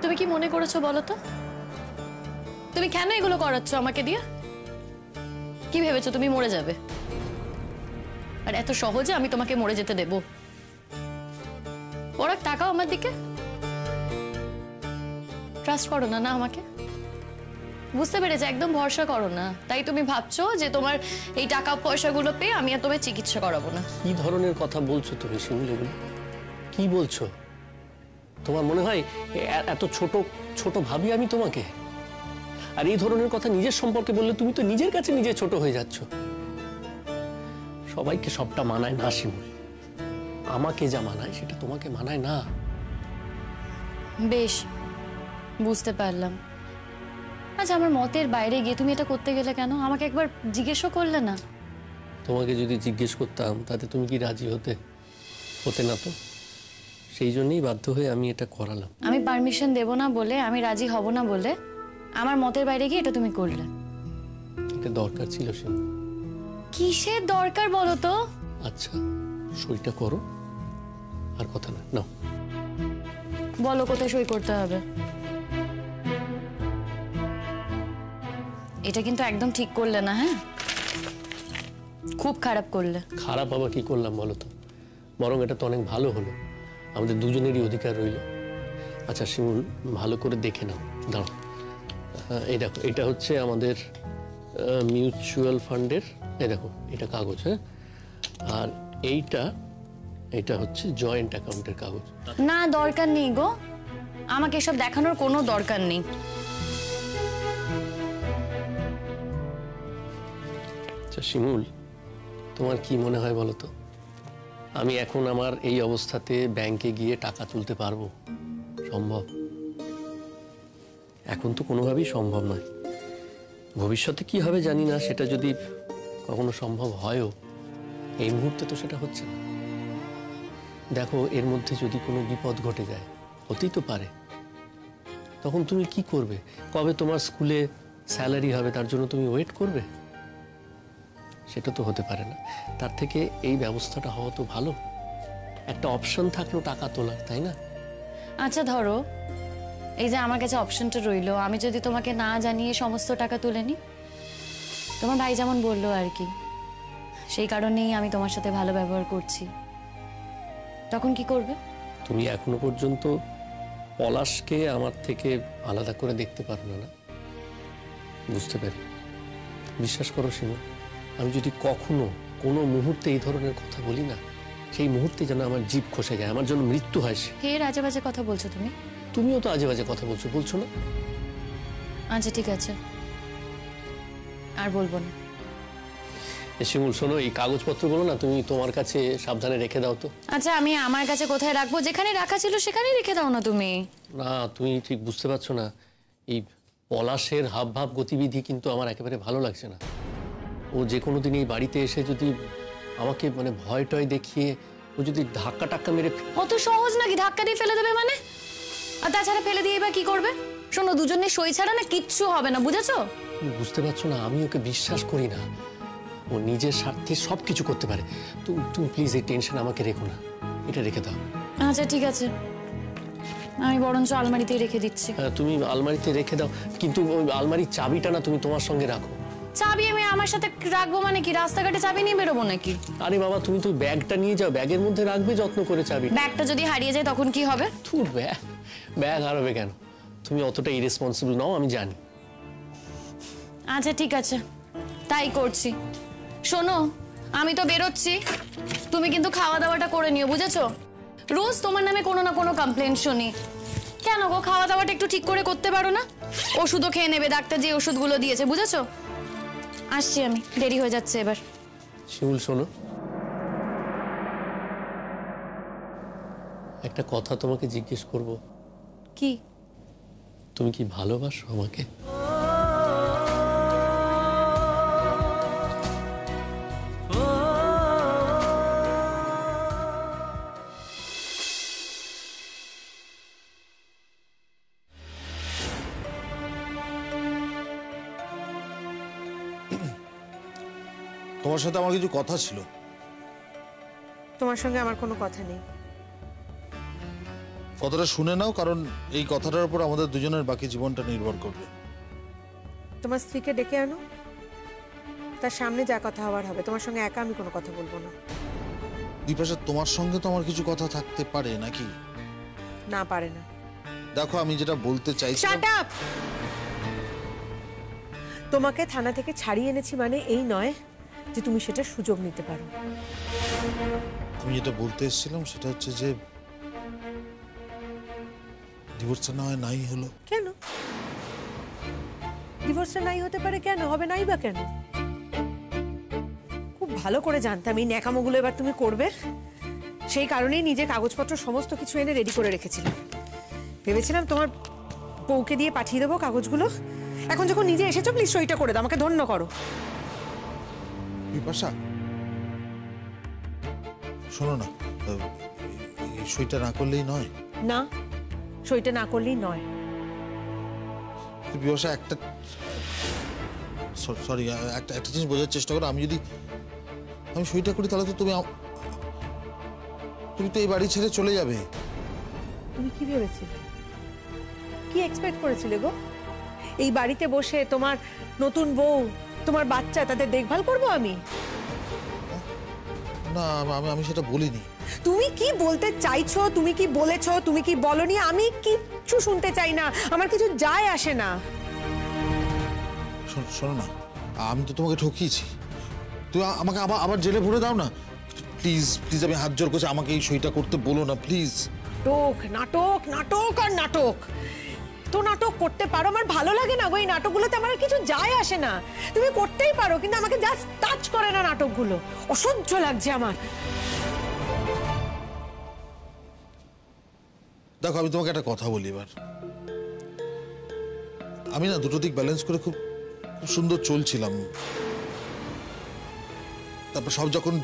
তুমি কি মনে করেছো বলো তো? তুমি কেন এগুলো করাচ্ছ আমাকে দিয়ে? কি ভেবেছো তুমি মরে যাবে? আর এত সহজে আমি তোমাকে মরে যেতে দেব? ওরা তাকাও আমার দিকে। ট্রাস্ট করো না না আমাকে? বুঝতে পেরেছি, একদম ভরসা করো না, তাই তুমি ভাবছো যে তোমার এই টাকা পয়সাগুলো পেয়ে আমি আর তোমার চিকিৎসা করাবো না। কি ধরনের কথা বলছো তুমি শিমুল? এগুলো কি বলছো? তোমার মনে হয় এত ছোট ছোট ভাবি আমি তোমাকে? আর এই ধরনের কথা নিজের সম্পর্কে বললে তুমি তো নিজের কাছে নিজে ছোট হয়ে যাচ্ছ। সবাইকে সবটা মানায় না শিমুল, আমাকে যা মানায় সেটা তোমাকে মানায় না। বেশ, বুঝতে পারলাম। আচ্ছা, আমার মতের বাইরে গিয়ে তুমি এটা করতে গেলে কেন? আমাকে একবার জিজ্ঞেসও করলে না। তোমাকে যদি জিজ্ঞেস করতাম তাতে তুমি কি রাজি হতে? হতে না তো, সেই জন্যই বাধ্য হয়ে আমি এটা করালাম। আমি পারমিশন দেব না বলে, আমি রাজি হব না বলে আমার মতের বাইরে গিয়ে এটা তুমি করলে। এটা দরকার ছিল শিমুল। কিসের দরকার বলো তো? আচ্ছা, সইটা করো, আর কথা না। নাও বলো কোথায় সই করতে হবে। এটা কিন্তু একদম ঠিক করলে না, হ্যাঁ? খুব খারাপ করলে। খারাপ আবার কি করলাম বলো তো? বরং এটা তো অনেক ভালো হলো, আমাদের দুজনেরই অধিকার রইল। আচ্ছা শিমুল, ভালো করে দেখে নাও। দাঁড়াও, এই দেখো, এটা হচ্ছে আমাদের মিউচুয়াল ফান্ডের, এই দেখো এটা কাগজ, হ্যাঁ? আর এইটা হচ্ছে জয়েন্ট অ্যাকাউন্টের কাগজ। না, দরকার নেই গো, আমাকে এসব দেখানোর কোনো দরকার নেই। আচ্ছা শিমুল, তোমার কি মনে হয় বলো তো, আমি এখন আমার এই অবস্থাতে ব্যাংকে গিয়ে টাকা তুলতে পারবো? সম্ভব? এখন তো কোনোভাবেই সম্ভব নয়। ভবিষ্যতে কি হবে জানি না, সেটা যদি কখনো সম্ভব হয়ও, এই মুহূর্তে তো সেটা হচ্ছে না। দেখো, এর মধ্যে যদি কোনো বিপদ ঘটে যায়, হতেই তো পারে, তখন তুমি কি করবে? কবে তোমার স্কুলে স্যালারি হবে তার জন্য তুমি ওয়েট করবে? সেটা তো হতে পারে না। তার থেকে এই ব্যবস্থাটা হওয়া তো ভালো, একটা অপশন থাকলো টাকা তোলার, তাই না? আচ্ছা ধরো, এই যে আমার কাছে অপশনটা রইলো, আমি যদি তোমাকে না জানিয়ে সমস্ত টাকা তুলে নিই, তোমার ভাই যেমন বললো আর কি, সেই কারণেই আমি তোমার সাথে ভালো ব্যবহার করছি, তখন কি করবে? তুমি এখনো পর্যন্ত পলাশকে আমার থেকে আলাদা করে দেখতে পারো না, না? বুঝতে পারি। বিশ্বাস করো সীমা, আমি যদি কখনো কোনো মুহূর্তে এই ধরনের কথা বলি না, সেই মুহূর্তে যেন আমার জিভ খসে যায়, আমার জন্য মৃত্যু হয়। হে আজে বাজে কথা বলছো তুমি। তুমিও তো আজে বাজে কথা বলছো না? আচ্ছা ঠিক আছে, আর বলবো না। শিমুল শোনো, এই কাগজপত্রগুলো না তুমি তোমার কাছে সাবধানে রেখে দাও তো। আচ্ছা, আমি আমার কাছে কোথায় রাখবো? যেখানে রাখা ছিল সেখানেই রেখে দাও না তুমি। না, তুমি ঠিক বুঝতে পারছো না, এই পলাশের হাবভাব গতিবিধি কিন্তু আমার একেবারে ভালো লাগছে না। ও যে কোনো দিন এই বাড়িতে এসে যদি আমাকে মানে ভয় টয় দেখিয়ে ও যদি ধাক্কা টাক্কা মেরে... অত সহজ নাকি ধাক্কা দিয়ে ফেলে দেবে মানে? আর তাছাড়া ফেলে দিয়ে বা কি করবে? শোনো, দুজনে সই ছাড়া না কিচ্ছু হবে না, বুঝেছো? বুঝতে পারছো না, আমি ওকে বিশ্বাস করি না। ও নিজের স্বার্থে সবকিছু করতে পারে। তুমি প্লিজ এই টেনশন আমাকে রেখো না, এটা রেখে দাও। আচ্ছা ঠিক আছে, আমি বরঞ্চ আলমারিতেই রেখে দিচ্ছি। তুমি আলমারিতে রেখে দাও, কিন্তু ওই আলমারির চাবিটা না তুমি তোমার সঙ্গে রাখো। চাবি আমি আমার সাথে রাখবো মানে কি? রাস্তাঘাটে চাবি নিয়ে বেরোবো নাকি? আরে বাবা, তুমি তো ব্যাগটা নিয়ে যাও, ব্যাগের মধ্যে রাখবে যত্ন করে চাবি। ব্যাগটা যদি হারিয়ে যায় তখন কি হবে? ধুর, ব্যাগ হারাবে কেন? তুমি অতটা ইরেসপন্সিবল নও, আমি জানি। আচ্ছা ঠিক আছে, তাই করছি। শোনো, আমি তো বেরোচ্ছি, তুমি কিন্তু খাওয়া দাওয়াটা করে নিও, বুঝেছো? রোজ তোমার নামে কোনো না কোনো কমপ্লেন শুনি। কেন গো, খাওয়া দাওয়াটা একটু ঠিক করে করতে পারো না? ওষুধও খেয়ে নেবে, ডাক্তার যে ওষুধগুলো দিয়েছে, বুঝেছো? আসছি আমি, দেরি হয়ে যাচ্ছে এবার। শিমুল শোনো, একটা কথা তোমাকে জিজ্ঞেস করব। কি? তুমি কি ভালোবাসো আমাকে? তোমার সাথে আমার কিছু কথা ছিল। তোমার সঙ্গে আমার কোনো কথা নেই। কথাটা শুনে নাও, কারণ এই কথাটার উপর আমাদের দুজনের বাকি জীবনটা নির্ভর করবে। তোমার স্ত্রীকে ডেকে আনো, তার সামনে যা কথা হওয়ার হবে। তোমার সঙ্গে একা আমি কোনো কথা বলবো না। বিপাশা, তোমার সঙ্গে তো আমার কিছু কথা থাকতে পারে নাকি? না, পারে না। দেখো, আমি যেটা বলতে চাইছি, শাট আপ! তোমাকে থানা থেকে ছাড়িয়ে এনেছি মানে এই নয় যে তুমি সেটা সুযোগ নিতে পারো। আমি যেটা বলতে এসেছিলাম সেটা হচ্ছে যে ডিভোর্সটা না হয় নাই হলো। কেন ডিভোর্সটা নাই হতে পারে? কেন হবে নাই বা কেন? খুব ভালো করে জানতাম এই ন্যাকামোগুলো এবার তুমি করবে, সেই কারণেই নিজে কাগজপত্র সমস্ত কিছু এনে রেডি করে রেখেছিলাম। ভেবেছিলাম তোমার বউকে দিয়ে পাঠিয়ে দেবো কাগজগুলো। এখন যখন নিজে এসেছো, প্লিজ সইটা করে দাও, আমাকে ধন্য করো। বিপাশা, শোনো না, এই সইটা না করলেই নয়। না, সইটা না করলেই নয়। বিপাশা, একটা সরি, একটা জিনিস বোঝার চেষ্টা করো। আমি সইটা করি তাহলে তো তুমি তো এই বাড়ি ছেড়ে চলে যাবে। তুমি কি ভেবেছিলে? কি এক্সপেক্ট করেছিলে গো? এই বাড়িতে বসে তোমার নতুন বউ, তোমার বাচ্চা, তাদের দেখভাল করব আমি? না, আমি সেটা বলিনি। তুমি কি বলতে চাইছো, তুমি কি বলেছো, তুমি কি বলনি, আমি কিচ্ছু শুনতে চাই না। আমার কিছু যায় আসে না। শোনো না, আমি তো তোমাকে ঠকিয়েছি। তুমি আমাকে আবার জেলে ভরে দাও না প্লিজ। প্লিজ, আমি হাত জোর করছি, আমাকে এই সইটা করতে বলো না প্লিজ। নাটক নাটক নাটক আর নাটক। তো নাটক করতে পারো, আমার ভালো লাগে না গো এই নাটকগুলোতে। আমার কিছু যায় আসে না। তুমি করতেই পারো, কিন্তু আমাকে জাস্ট টাচ করে না নাটকগুলো। অসহ্য লাগছে আমার। দেখো, আমি তোমাকে একটা কথা বলি এবার। আমি না দুটো দিক ব্যালেন্স করে খুব সুন্দর চলছিলাম। তারপর সব যখন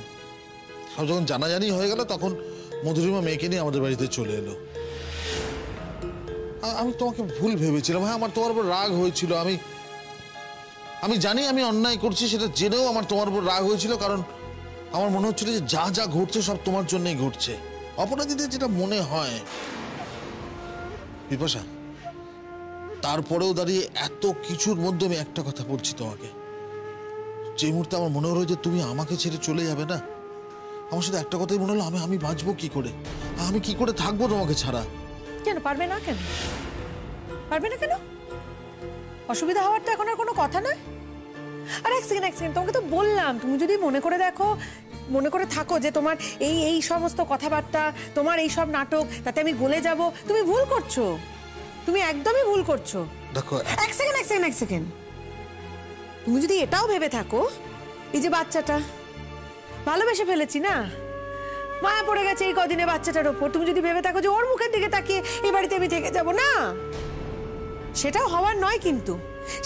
জানাজানি হয়ে গেল, তখন মধুরিমা মেয়েকে নিয়ে আমাদের বাড়িতে চলে এলো। আমি তোমাকে ভুল ভেবেছিলাম। হ্যাঁ, আমার তোমার উপর রাগ হয়েছিল। আমি জানি আমি অন্যায় করছি, সেটা জেনেও আমার তোমার উপর রাগ হয়েছিল, কারণ আমার মনে হচ্ছিল যে যা যা ঘটছে সব তোমার জন্যই ঘটছে। অপরাধীদের যেটা মনে হয়। বিপাশা, তারপরেও দাঁড়িয়ে এত কিছুর মধ্যে আমি একটা কথা বলছি তোমাকে। যে মুহূর্তে আমার মনে হলো যে তুমি আমাকে ছেড়ে চলে যাবে না, আমার সাথে একটা কথাই মনে হলো, আমি বাঁচবো কি করে, আমি কি করে থাকবো তোমাকে ছাড়া। কেন পারবে না? কেন পারবে না? কেন অসুবিধা হওয়ার তো এখন আর কোনো কথা নয়। আর এক সেকেন্ড, তোমাকে তো বললাম, তুমি যদি মনে করে থাকো যে তোমার এই সমস্ত কথাবার্তা, তোমার এই সব নাটক, তাতে আমি গলে যাব, তুমি ভুল করছো। তুমি একদমই ভুল করছো। দেখো, এক সেকেন্ড, তুমি যদি এটাও ভেবে থাকো, এই যে বাচ্চাটা ভালোবেসে ফেলেছি না, মায়া পড়ে গেছে এই কদিনে বাচ্চাটার ওপর, তুমি যদি ভেবে থাকো যে ওর মুখের দিকে তাকিয়ে এই বাড়িতে আমি থেকে যাব না, সেটাও হওয়ার নয়। কিন্তু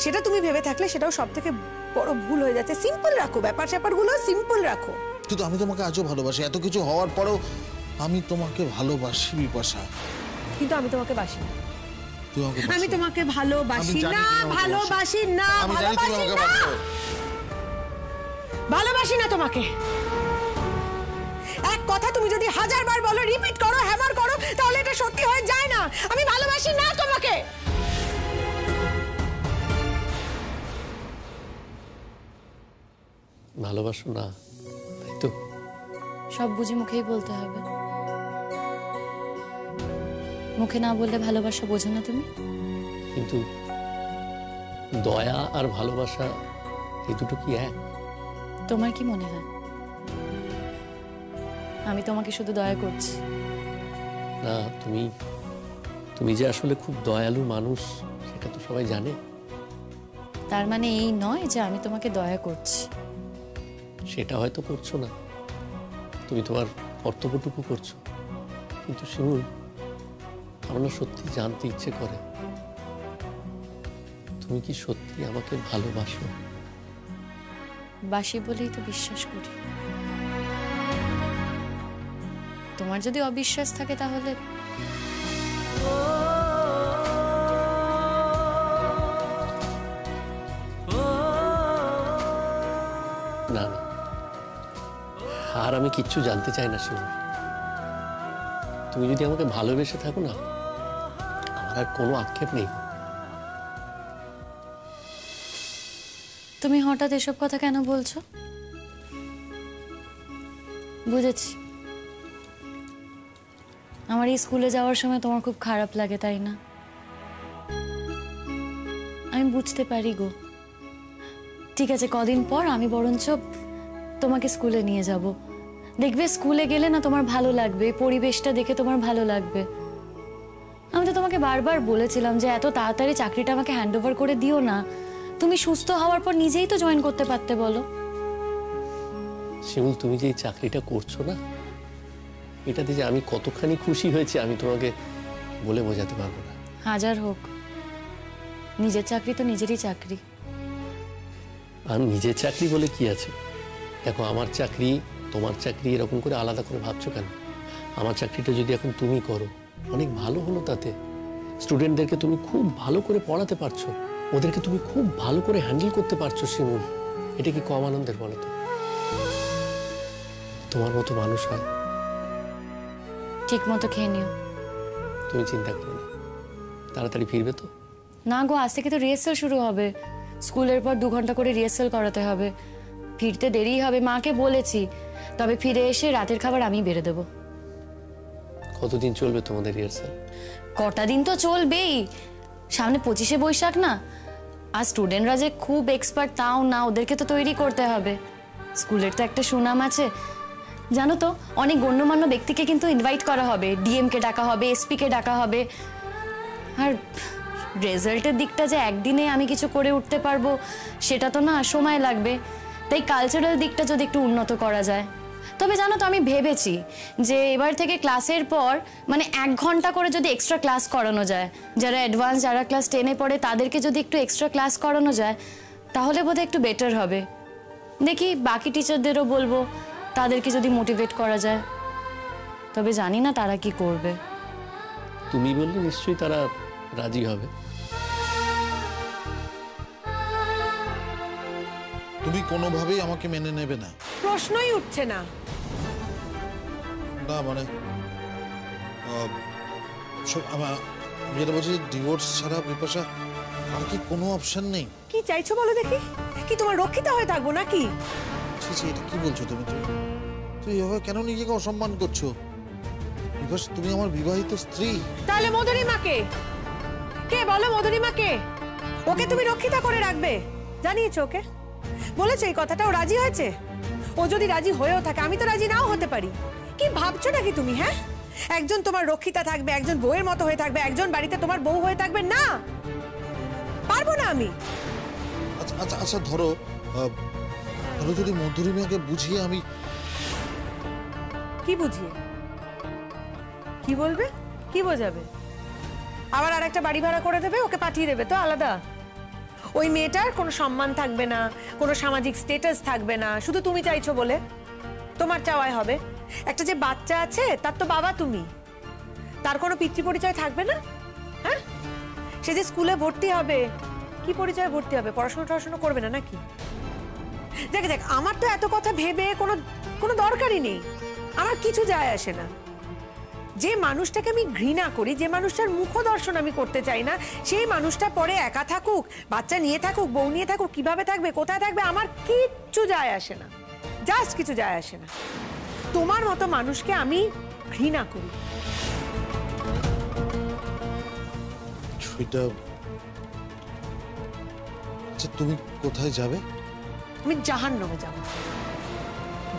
সেটা তুমি ভেবে থাকলে সেটাও সব থেকে বড় ভুল হয়ে যাচ্ছে। সিম্পল রাখো, ব্যাপারগুলো সিম্পল রাখো। কিন্তু আমি তোমাকে আজও ভালোবাসি। এত কিছু হওয়ার পরেও আমি তোমাকে ভালোবাসি বিপাশা। কিন্তু আমি তোমাকে বাসি না। আমি তোমাকে আমি ভালোবাসি জানি না, তুমি আমাকে ভালোবাসি না, আমি জানি তুমি ভালোবাসি আমাকে না, বাসো। ভালোবাসি না তোমাকে। এক কথা তুমি যদি 1000 বার বলো, রিপিট করো, হ্যামার করো, তাহলে এটা সত্যি হয়ে যায় না। আমি ভালোবাসি না তোমাকে। ভালোবাসো না, তাই তো? সব বুঝি মুখেই বলতে হবে? মুখে না বললে ভালোবাসা বোঝো না তুমি? কিন্তু দয়া আর ভালোবাসা এই দুটো কি এক? তোমার কি মনে হয় আমি তোমাকে শুধু দয়া করছি? না, তুমি যে আসলে খুব দয়ালু মানুষ, সেটা তো সবাই জানে। তার মানে এই নয় যে আমি তোমাকে দয়া করছি। সেটা হয়তো করছো না, তুমি তোমার কর্তব্যটুকু করছো। কিন্তু শিমুল, আমার না সত্যি জানতে ইচ্ছে করে, তুমি কি সত্যি আমাকে ভালোবাসো? বাসি বলেই তো বিশ্বাস করি। তোমার যদি অবিশ্বাস থাকে তাহলে না না, আর আমি কিচ্ছু জানতে চাই না শিমুল। তুমি যদি আমাকে ভালোবেসে থাকো না, আমার আর কোনো আক্ষেপ নেই। তুমি হঠাৎ এসব কথা কেন বলছো? বুঝেছি, আমার এই স্কুলে যাওয়ার সময় তোমার খুব খারাপ লাগে, তাই না? আমি বুঝতে পারি গো। ঠিক আছে, কদিন পর আমি বরঞ্চ তোমাকে স্কুলে নিয়ে যাব। দেখবে স্কুলে গেলে না তোমার ভালো লাগবে, পরিবেশটা দেখে তোমার ভালো লাগবে। আমি তো তোমাকে বারবার বলেছিলাম যে এত তাড়াতাড়ি চাকরিটা আমাকে হ্যান্ড ওভার করে দিও না। তুমি সুস্থ হওয়ার পর নিজেই তো জয়েন করতে পারতে, বলো। শিমুল, তুমি যে এই চাকরিটা করছো না, এটাতে যে আমি কতখানি খুশি হয়েছি আমি তোমাকে বলে বোঝাতে পারবো না। হাজার হোক, নিজের চাকরি তো নিজেরই চাকরি। আর নিজের চাকরি বলে কি আছে? দেখো, আমার চাকরি তোমার চাকরি এরকম করে আলাদা করে ভাবছো কেন? আমার চাকরিটা যদি এখন তুমি করো, অনেক ভালো হলো। তাতে স্টুডেন্টদেরকে তুমি খুব ভালো করে পড়াতে পারছো, ওদেরকে তুমি খুব ভালো করে হ্যান্ডেল করতে পারছো। শিমুল, এটা কি কম আনন্দের বলো তো? তোমার মতো মানুষ হয়? ঠিক মতো খেয়ে নিও। তুমি চিন্তা করো না, তাড়াতাড়ি ফিরবে তো? না গো, আজ থেকে তো রিহার্সাল শুরু হবে। স্কুলের পর 2 ঘন্টা করে রিহার্সাল করাতে হবে। ফিরতে দেরি হবে, মাকে বলেছি। তবে ফিরে এসে রাতের খাবার আমি বেড়ে দেবো। কতদিন চলবে তোমাদের রিহার্সাল? কটা দিন তো চলবেই। সামনে 25শে বৈশাখ না। আর স্টুডেন্টরা যে খুব এক্সপার্ট তাও না, ওদেরকে তো তৈরি করতে হবে। স্কুলের তো একটা সুনাম আছে, জানো তো। অনেক গণ্যমান্য ব্যক্তিকে কিন্তু ইনভাইট করা হবে, ডিএমকে ডাকা হবে, এসপিকে ডাকা হবে। আর রেজাল্টের দিকটা যে একদিনে আমি কিছু করে উঠতে পারবো সেটা তো না, সময় লাগবে। তাই কালচারাল দিকটা যদি একটু উন্নত করা যায়। তবে জানো তো, আমি ভেবেছি যে এবার থেকে ক্লাসের পর মানে 1 ঘন্টা করে যদি এক্সট্রা ক্লাস করানো যায়, যারা অ্যাডভান্স, যারা ক্লাস 10-এ পড়ে তাদেরকে যদি একটু এক্সট্রা ক্লাস করানো যায়, তাহলে বোধহয় একটু বেটার হবে। দেখি বাকি টিচারদেরও বলবো, তাদেরকে যদি মোটিভেট করা যায়। তবে জানি না তারা কি করবে। তুমি বললে নিশ্চয়ই তারা রাজি হবে। তুমি কোনোভাবেই আমাকে মেনে নেবে না? প্রশ্নই উঠছে না। না মানে আমি যেটা বলছি, ডিভোর্স ছাড়া বিপাশা আর কি কোনো অপশন নেই? কি চাইছো বলো দেখি? কি তোমার রক্ষিতা হয়ে থাকবো নাকি? এটা কি বলছো তুমি? তুই এভাবে কেন নিজেকে অসম্মান করছো? বিপাশা, তুমি আমার বিবাহিত স্ত্রী। তাহলে মধুরিমাকে কে বলো? মধুরিমাকে? ওকে তুমি রক্ষিতা করে রাখবে? জানিয়েছো ওকে? বলেছো এই কথাটা? ও রাজি হয়েছে? ও যদি রাজি হয়েও থাকে, আমি তো রাজি নাও হতে পারি। কি ভাবছো নাকি তুমি? হ্যাঁ, একজন তোমার রক্ষিতা থাকবে, একজন বউয়ের মতো হয়ে থাকবে, একজন বাড়িতে তোমার বউ হয়ে থাকবে। না, পারবো না আমি। আচ্ছা আচ্ছা আচ্ছা, ধরো যদি মধুরিমাকে বুঝিয়ে আমি। কি বুঝিয়ে? কি বলবে? কি বোঝাবে? আবার আর একটা বাড়ি ভাড়া করে দেবে, ওকে পাঠিয়ে দেবে তো আলাদা। ওই মেয়েটার কোনো সম্মান থাকবে না, কোনো সামাজিক স্ট্যাটাস থাকবে না, শুধু তুমি চাইছো বলে তোমার চাওয়াই হবে। একটা যে বাচ্চা আছে, তার তো বাবা তুমি, তার কোনো পিতৃ পরিচয় থাকবে না। হ্যাঁ, সে যে স্কুলে ভর্তি হবে, কি পরিচয় ভর্তি হবে? পড়াশোনা করবে না নাকি? দেখ দেখ, আমার তো এত কথা ভেবে কোনো দরকারই নেই। আমার কিছু যায় আসে না। যে মানুষটাকে আমি ঘৃণা করি, যে মানুষটার মুখ দর্শন আমি করতে চাই না, সেই মানুষটা পরে একা থাকুক, বাচ্চা নিয়ে থাকুক, বউ নিয়ে থাকুক, কিভাবে থাকবে, কোথায় থাকবে, আমার কিচ্ছু যায় আসে না। জাস্ট কিছু যায় আসে না। তোমার মতো মানুষকে আমি ঘৃণা করি। সেটা আচ্ছা, তুমি কোথায় যাবে? আমি জাহান্নামে যাব,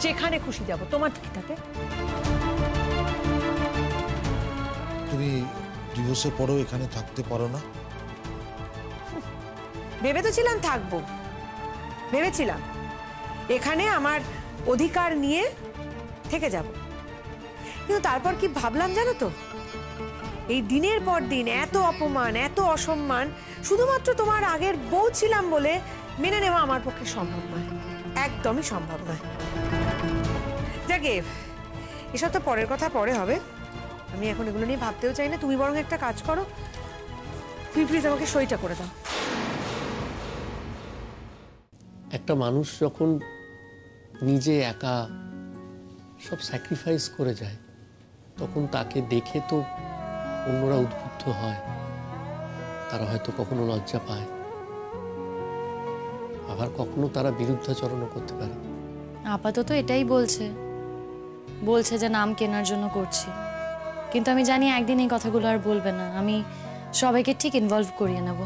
যেখানে খুশি যাব। তোমার কি তাতে? তুমি ডিভোর্সের পরেও এখানে থাকতে পারো না? ভেবে তো ছিলাম থাকবো, ভেবেছিলাম এখানে আমার অধিকার নিয়ে থেকে যাব। কিন্তু তারপর কি ভাবলাম জানো তো, এই দিনের পর দিন এত অপমান, এত অসম্মান শুধুমাত্র তোমার আগের বউ ছিলাম বলে মেনে নেওয়া আমার পক্ষে সম্ভব নয়, একদমই সম্ভব নয়। যাকে এসব তো পরের কথা পরে হবে, আমি এখন এগুলো নিয়ে ভাবতেও চাই না। তুমি বরং একটা কাজ করো, তুমি প্লিজ আমাকে সইটা করে দাও। একটা মানুষ যখন নিজে একা সব স্যাক্রিফাইস করে যায়, তখন তাকে দেখে তো অন্যরা উদ্বুদ্ধ হয়, তারা হয়তো কখনো লজ্জা পায়, আবার কখনো তারা বিরুদ্ধাচরণও করতে পারে। আপাতত এটাই বলছে যে নাম কেনার জন্য করছি, কিন্তু আমি জানি একদিন এই কথাগুলো আর বলবে না। আমি সবাইকে ঠিক ইনভলভ করিয়ে নেব।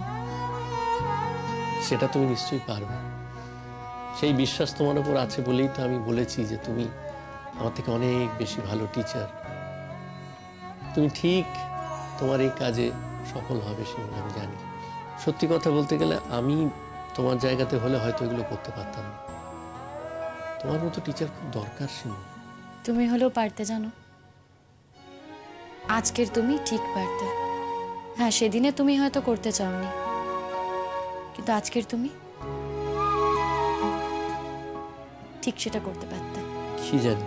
সেটা তুমি নিশ্চয়ই পারবে। সেই বিশ্বাস তোমার উপর আছে বলেই তো আমি বলেছি যে তুমি আমার থেকে অনেক বেশি ভালো টিচার। তুমি ঠিক তোমার এই কাজে সফল হবে শিমুল, আমি জানি। সত্যি কথা বলতে গেলে আমি তোমার জায়গাতে হলে হয়তো এগুলো করতে পারতাম না। তোমার মতো টিচার খুব দরকার শিমুল। তুমি হলেও পারতে, জানো। আজকের তুমি ঠিক পারতে। হ্যাঁ, সেদিনে তুমি হয়তো করতে চাওনি, কিন্তু আজকের তুমি ঠিক সেটা করতে পারতে। কি জানি,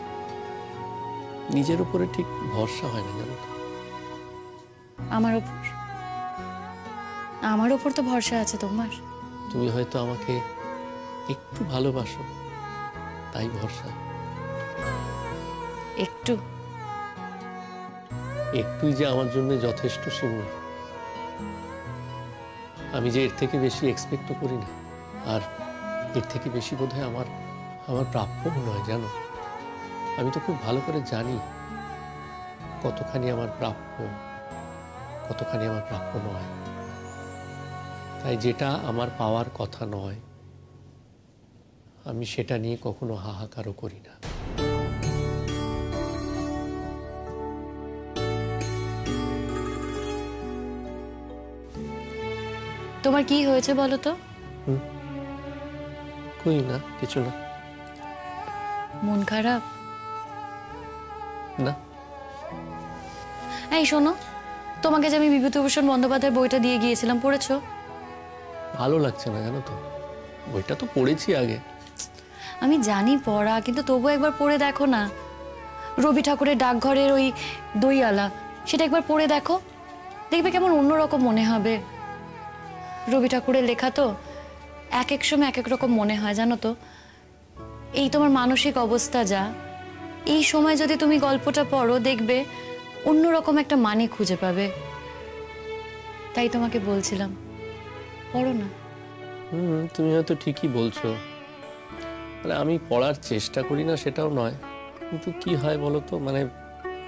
নিজের উপরে ঠিক ভরসা হয় না, জানো তো। আমার ওপর তো ভরসা আছে তোমার। তুমি হয়তো আমাকে একটু ভালোবাসো, তাই ভরসা। একটুই যে আমার জন্য যথেষ্ট শিমুল। আমি যে এর থেকে বেশি এক্সপেক্টও করি না, আর এর থেকে বেশি বোধহয় আমার প্রাপ্য নয়, জানো। আমি তো খুব ভালো করে জানি কতখানি আমার প্রাপ্য, কতখানি আমার প্রাপ্য নয়। তাই যেটা আমার পাওয়ার কথা নয়, আমি সেটা নিয়ে কখনো হাহাকারও করি না। তোমার কি হয়েছে বলো তো? কই না, কিছু না। মন খারাপ? না। এই শোনো, তোমাকে যে আমি বিভূতিভূষণ বন্দ্যোপাধ্যায়ের বইটা দিয়ে গিয়েছিলাম, পড়েছো? ভালো লাগছে না, জানো তো। বইটা তো পড়েছি আগে। আমি জানি পড়া, কিন্তু তবু একবার পড়ে দেখো না। রবি ঠাকুরের ডাকঘরের ওই দইয়ালা, সেটা একবার পড়ে দেখো, দেখবে কেমন অন্যরকম মনে হবে। রবি ঠাকুরের লেখা তো এক এক সময় এক এক রকম মনে হয়, জানো তো। এই তোমার মানসিক অবস্থা যা, এই সময় যদি তুমি গল্পটা পড়ো, দেখবে অন্যরকম একটা মানে খুঁজে পাবে। তাই তোমাকে বলছিলাম, পড়ো না। তুমি হয়তো ঠিকই বলছো। মানে আমি পড়ার চেষ্টা করি না সেটাও নয়, কিন্তু কি হয় বলো তো, মানে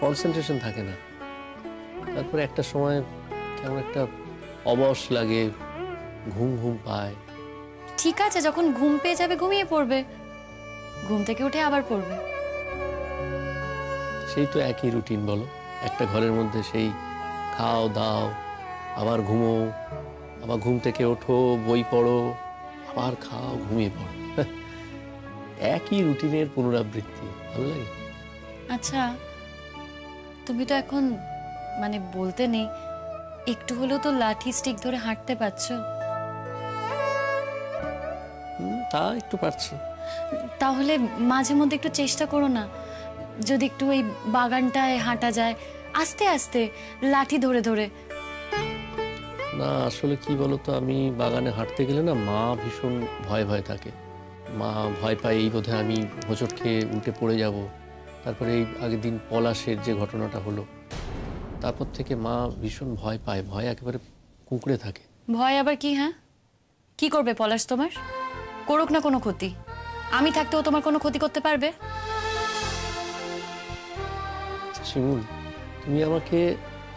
কনসেন্ট্রেশন থাকে না। তারপরে একটা সময় কেমন একটা অবশ লাগে, ঘুম ঘুম পায়। ঠিক আছে, যখন ঘুম পেয়ে যাবে ঘুমিয়ে পড়বে, ঘুম থেকে উঠে আবার পড়বে। সেই তো একই রুটিন বলো। একটা ঘরের মধ্যে সেই খাও দাও, আবার ঘুমো, আবার ঘুম থেকে ওঠো, বই পড়ো, আবার খাও, ঘুমিয়ে পড়ো। একই রুটিনের পুনরাবৃত্তি। ভালো লাগে? আচ্ছা, তুমি তো এখন মানে বলতে নেই, একটু হলেও তো লাঠি স্টিক ধরে হাঁটতে পারছো। তা একটু পারছি। তাহলে মাঝে মধ্যে একটু চেষ্টা করো না, যদি একটু এই বাগানটায় হাঁটা যায় আস্তে আস্তে, লাঠি ধরে ধরে। না, আসলে কি বলতো, আমি বাগানে হাঁটতে গেলে না মা ভীষণ ভয় ভয় থাকে। মা ভয় পায় এই বোধহয় আমি হোঁচট খেয়ে উল্টে পড়ে যাব। তারপরে এই আগের দিন পলাশের যে ঘটনাটা হলো, তারপর থেকে মা ভীষণ ভয় পায়, ভয় একেবারে কুঁকড়ে থাকে। ভয় আবার কি? হ্যাঁ, কি করবে পলাশ তোমার? করুক না কোনো ক্ষতি, আমি থাকতেও তোমার কোনো ক্ষতি করতে পারবে? শিমুল, তুমি আমাকে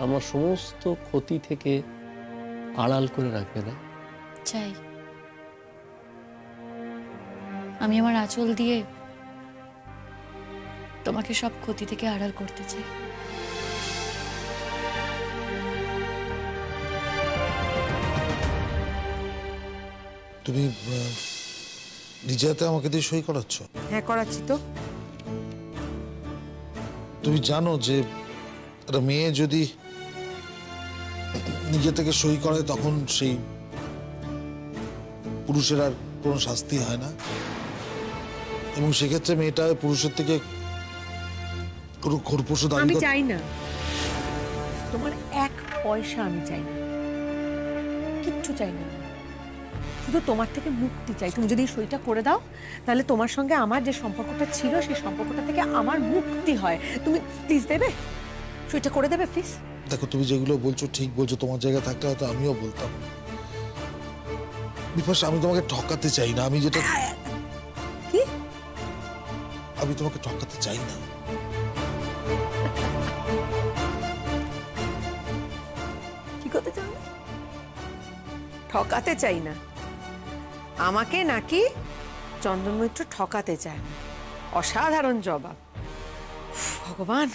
আমার সমস্ত ক্ষতি থেকে আড়াল করে রাখবে না? চাই। আমি আমার আঁচল দিয়ে তোমাকে সব ক্ষতি থেকে আড়াল করতে চাই। তুমি নিজে হাতে আমাকে দিয়ে সই করাচ্ছ? হ্যাঁ, করাচ্ছি তো। তুমি জানো যে একটা মেয়ে যদি নিজে থেকে সই করে, তখন সেই পুরুষের আর কোনো শাস্তি হয় না, এবং সেক্ষেত্রে মেয়েটা পুরুষের থেকে কোনো খোরপোশও দাবি আমি করে। চাই না, তোমার এক পয়সা আমি চাই না, কিচ্ছু চাই না। শুধু তোমার থেকে মুক্তি চাই। তুমি যদি সইটা করে দাও, তাহলে তোমার সঙ্গে আমার যে সম্পর্কটা ছিল, সেই সম্পর্কটা থেকে আমার মুক্তি হয়। তুমি প্লিজ দেবে? সুইটা করে দেবে প্লিজ? দেখো, তুমি যেগুলো বলছো ঠিক বলছো, তোমার জায়গা থাকলে হয়তো আমিও বলতাম। বিপাশা, আমি তোমাকে ঠকাতে চাই না। আমি যেটা কি? আমি তোমাকে ঠকাতে চাই না। কি করতে চাও? ঠকাতে চাই না? আমাকে নাকি চন্দন মৈত্র ঠকাতে চায় না? অসাধারণ জবাব। ভগবান।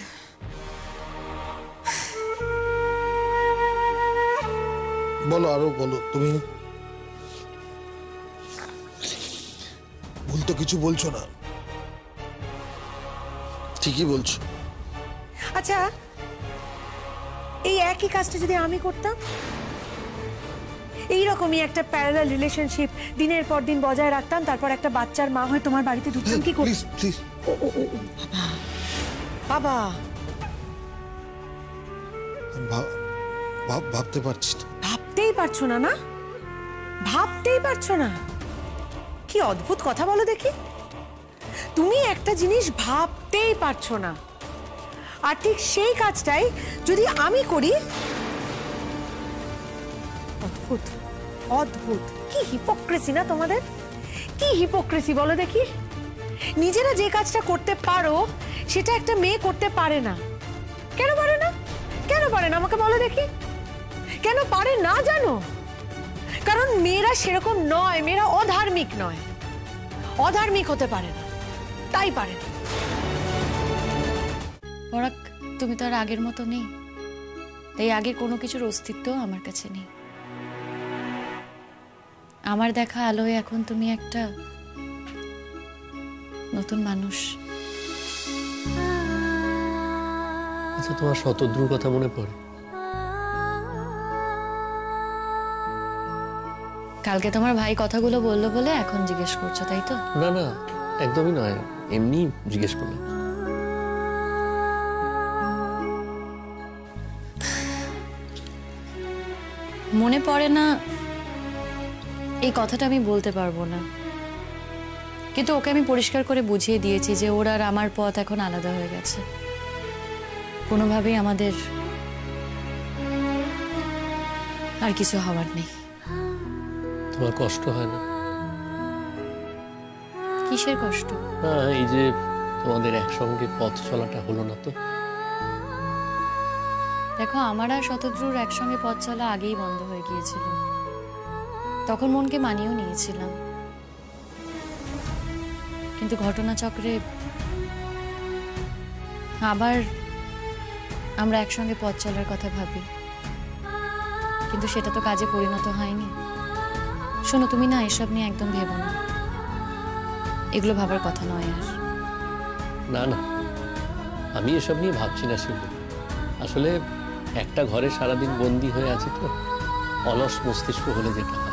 বলো, আরো বলো। তুমি ভুল তো কিছু বলছো না, ঠিকই বলছো। আচ্ছা, এই একই কাজটা যদি আমি করতাম, এইরকমই একটা প্যারালাল রিলেশনশিপ দিনের পর দিন বজায় রাখতাম, তারপর একটা বাচ্চার মা হয়ে তোমার বাড়িতে ঢুকতাম, কি করতাম? Please please. বাবা, ভাবতে পারছি না। ভাবতেই পারছো না? না ভাবতেই পারছো না? কি অদ্ভুত কথা বলো দেখি। তুমি একটা জিনিস ভাবতেই পারছো না, আর ঠিক সেই কাজটাই যদি আমি করি। অদ্ভুত, অদ্ভুত। কি হিপোক্রেসি না তোমাদের, কি হিপোক্রেসি বলো দেখি। নিজেরা যে কাজটা করতে পারো সেটা একটা মেয়ে করতে পারে না। কেন পারে না? কেন পারে না আমাকে বলো দেখি। কেন পারে না জানো? কারণ মেয়েরা সেরকম নয়, মেয়েরা অধার্মিক নয়, অধার্মিক হতে পারে না, তাই পারে না। পরাগ, তুমি তো আর আগের মতো নেই, তাই আগের কোনো কিছুর অস্তিত্ব আমার কাছে নেই। আমার দেখা আলোয় এখন তুমি একটা নতুন মানুষ। আচ্ছা, তোমার শতদ্রুর কথা মনে পড়ে? কালকে তোমার ভাই কথাগুলো বললো বলে এখন জিজ্ঞেস করছো, তাই তো? না না, একদমই নয়, এমনি জিজ্ঞেস করলাম। মনে পড়ে না এই কথাটা আমি বলতে পারবো না, কিন্তু ওকে আমি পরিষ্কার করে বুঝিয়ে দিয়েছি যে ওর আর আমার পথ এখন আলাদা হয়ে গেছে। কোনোভাবেই আমাদের আর কিছু হওয়ার নেই। তোমার কষ্ট হয় না? কিসের কষ্ট? না, এই যে তোমাদের একসঙ্গে পথ চলাটা হলো না তো। দেখো, আমার আর শতদ্রুর একসঙ্গে পথ চলা আগেই বন্ধ হয়ে গিয়েছিল। তখন মনকে মানিয়েও নিয়েছিলাম, কিন্তু ঘটনাচক্রে আবার আমরা একসঙ্গে পথ চলার কথা ভাবি, কিন্তু সেটা তো কাজে পরিণত হয়নি। শোনো, তুমি না এসব নিয়ে একদম ভেবো না, এগুলো ভাবার কথা নয় আর। না না, আমি এসব নিয়ে ভাবছি না শিবু। আসলে একটা ঘরে সারাদিন বন্দি হয়ে আছি তো, অলস মস্তিষ্ক হলে যেটা হয়।